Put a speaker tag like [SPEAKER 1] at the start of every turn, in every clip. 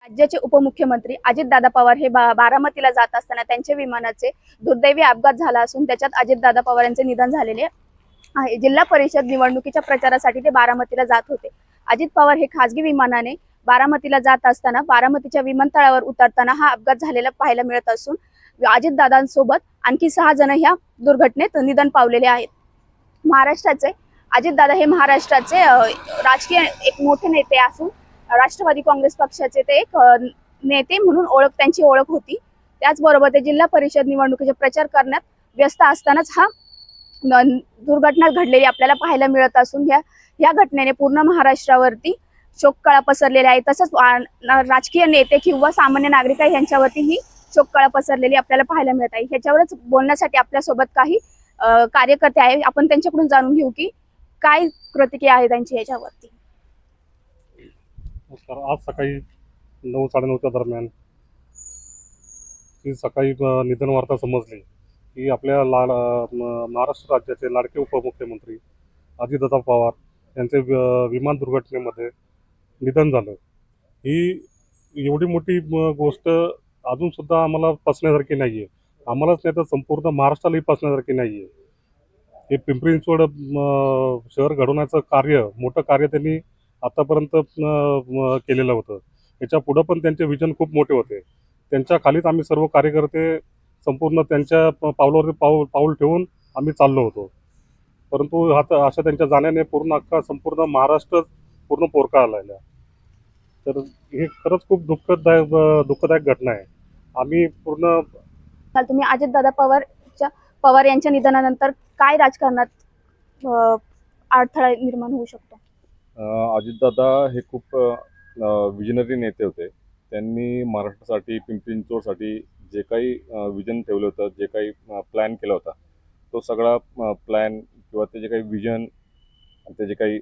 [SPEAKER 1] राज्याचे उपमुख्यमंत्री अजितदादा पवार हे बारामतीला जात असताना त्यांच्या विमानाचे दुर्दैवी अपघात झाला असून त्याच्यात अजितदादा पवार यांचे निधन झालेले आहे। जिल्हा परिषद निवडणुकीच्या प्रचारासाठी ते बारामतीला जात होते। अजित पवार हे खासगी विमानाने बारामतीला जात असताना बारामतीच्या विमानतळावर उतरताना हा अपघात झालेला पाहायला मिळत असून अजितदादांसोबत आणखी 6 जण ह्या दुर्घटनेत निधन पावलेले आहेत। महाराष्ट्राचे अजितदादा हे महाराष्ट्राचे राजकीय एक मोठे नेते असून राष्ट्रवादी काँग्रेस पक्षाचे ते एक नेते म्हणून त्यांची ओळख होती। त्याचबरोबर ते जिल्हा परिषद निवडणुकीचा प्रचार करण्यात व्यस्त असतानाच हा दुर्घटना घडलेली आपल्याला पाहायला मिळत असून या घटनेने पूर्ण महाराष्ट्रावरती शोककळा पसरलेला आहे। तसंच राजकीय नेते किंवा सामान्य नागरिक यांच्यावरती ही शोककळा पसरलेली आपल्याला पाहायला मिळत आहे। ह्याच्यावरच बोलण्यासाठी आपल्यासोबत काही कार्यकर्ते आहे, आपण त्यांच्याकडून जाणून घेऊ की काय प्रतिक्रिया आहे त्यांची याच्यावरती।
[SPEAKER 2] आज सकाळी 9-9:30च्या दरम्यान ती सकाळी निधन वार्ता समजली की आपल्या महाराष्ट्र राज्याचे लाडके उपमुख्यमंत्री अजितदादा पवार यांचे विमान दुर्घटनेमध्ये निधन झालं। ही एवढी मोठी गोष्ट अजून सुद्धा आम्हाला पचण्यासारखी नाही आहे। आम्हालाच नाही तर संपूर्ण महाराष्ट्रालाही पचण्यासारखी नाही आहे। हे पिंपरी चिंचवड शहर घडवण्याचं मोठं कार्य त्यांनी आतापर्यंत केलेलं होतं। याच्या पुढं पण त्यांचे विजन खूप मोठे होते। त्यांच्या खालीच आम्ही सर्व कार्यकर्ते संपूर्ण त्यांच्या पावलावरती पाऊल ठेवून आम्ही चाललो होतो। परंतु आता अशा त्यांच्या जाण्याने पूर्ण संपूर्ण महाराष्ट्र पूर्ण पोरका आलेला आहे। तर हे खरंच खूप दुःखदायक घटना आहे। आम्ही पूर्ण
[SPEAKER 1] तुम्ही अजितदादा पवार यांच्या निधनानंतर काय राजकारणात अडथळा निर्माण होऊ शकतो?
[SPEAKER 3] अजितदादा हे खूप विजनरी नेते होते। त्यांनी महाराष्ट्रासाठी पिंपरी चिंचवडसाठी जे काही विजन ठेवलं होतं, जे काही प्लॅन केला होता, तो सगळा प्लॅन किंवा ते जे काही विजन, ते जे काही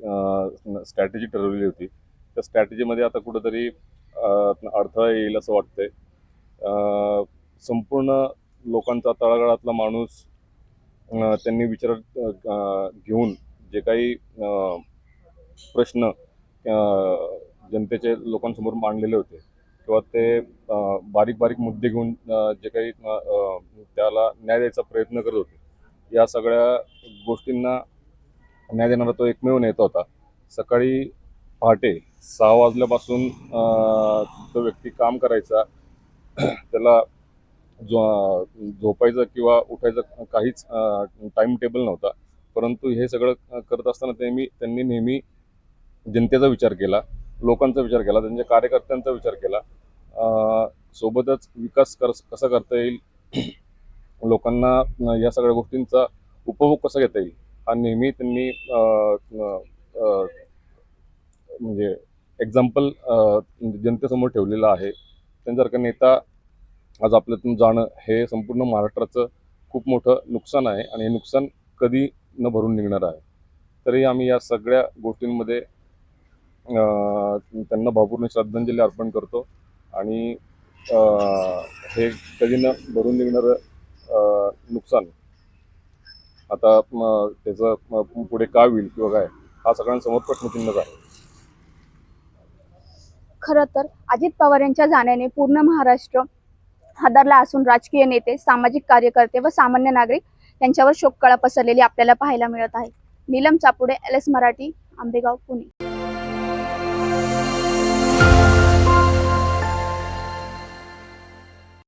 [SPEAKER 3] स्ट्रॅटेजी ठरवलेली होती, त्या स्ट्रॅटेजीमध्ये आता कुठंतरी अडथळा येईल असं वाटतंय। संपूर्ण लोकांचा तळागाळातला माणूस त्यांनी विचारात घेऊन जे काही प्रश्न जनतेचे लोकांसमोर मांडलेले होते किंवा ते बारीक बारीक मुद्दे घेऊन जे काही त्याला न्याय द्यायचा प्रयत्न करत होते, या सगळ्या गोष्टींना न्याय देणारा तो एकमेव नेता होता। सकाळी पहाटे 6 वाजल्यापासून तो व्यक्ती काम करायचा, त्याला झोपायचं किंवा उठायचं काहीच टाइम टेबल नव्हता। परंतु हे सगळं करत असताना त्यांनी नेहमी जनतेचा विचार केला, लोकांचा विचार केला, त्यांच्या कार्यकर्त्यांचा विचार केला, सोबतच विकास कसा करता येईल, लोकांना या सगळ्या गोष्टींचा उपभोग कसा घेता येईल, हा नेहमी त्यांनी म्हणजे एक्झाम्पल जनतेसमोर ठेवलेला आहे। त्यांच्यासारखा नेता आज आपल्यातून जाणं हे संपूर्ण महाराष्ट्राचं खूप मोठं नुकसान आहे आणि हे नुकसान कधी न भरून निघणार आहे। तरी आम्ही या सगळ्या गोष्टींमध्ये त्यांना भावपूर्ण श्रद्धांजली अर्पण करतो आणि हे कधी न भरून निघणारं नुकसान आता त्याचं पुढे काय होईल किंवा काय, हा सगळ्यांसमोर प्रश्नचिन्हच आहे।
[SPEAKER 1] खरं तर अजित पवार यांच्या जाण्याने पूर्ण महाराष्ट्र हादरला असून राजकीय नेते, सामाजिक कार्यकर्ते व सामान्य नागरिक यांच्यावर शोककळा पसरलेली आपल्याला पाहायला मिळत आहे। नीलम चापुडे, LS मराठी, आंबेगाव, पुणे।